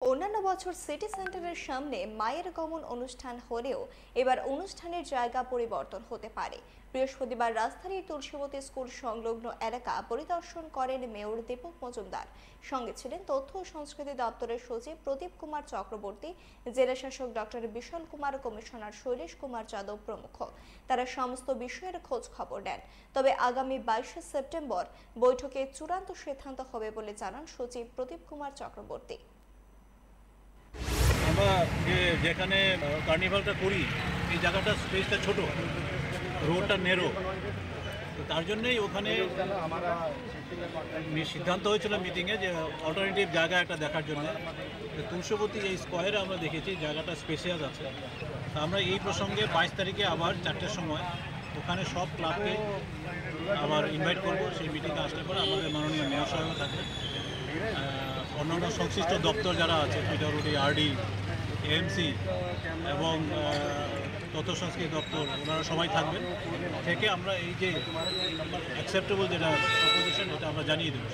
অন্যান্য বছর সিটি সেন্টারের সামনে মায়ের গমন অনুষ্ঠান হলেও এবার অনুষ্ঠানের জায়গা পরিবর্তন হতে পারে। বৃহস্পতিবার রাজধানীর তুলসীবতী স্কুল সংলগ্ন এলাকা পরিদর্শন করেন মেয়র দীপক মজুমদার। সঙ্গে ছিলেন তথ্য ও সংস্কৃতি দপ্তরের সচিব প্রদীপ কুমার চক্রবর্তী, জেলাশাসক ডক্টর বিশাল কুমার, কমিশনার শৈলেশ কুমার যাদব প্রমুখ। তারা সমস্ত বিষয়ের খোঁজ খবর নেন। তবে আগামী 22 সেপ্টেম্বর বৈঠকে চূড়ান্ত সিদ্ধান্ত হবে বলে জানান সচিব প্রদীপ কুমার চক্রবর্তী। আমরা যেখানে কার্নিভালটা করি এই জায়গাটা স্পেসটা ছোট, রোডটা নেরো, তো তার জন্যই ওখানে সিদ্ধান্ত হয়েছিল মিটিংয়ে যে অল্টারনেটিভ জায়গা একটা দেখার জন্য। তুলসীবতী এই স্কোয়ারে আমরা দেখেছি জায়গাটা স্পেশিয়াস আছে। আমরা এই প্রসঙ্গে 22 তারিখে আবার 4টের সময় ওখানে সব ক্লাবকে আবার ইনভাইট করব। সেই মিটিংয়ে আসলে পরে আমাদের মাননীয় মেয়র সাহেব থাকবেন, অন্যান্য সংশ্লিষ্ট দপ্তর যারা আছে পিডব্লিউডি, আরডি, এএমসি এবং তথ্য সংস্কৃতি দপ্তর, ওনারা সবাই থাকবেন। থেকে আমরা এই যে অ্যাকসেপ্টেবল যেটা প্রপোজিশন এটা আমরা জানিয়ে দেবো।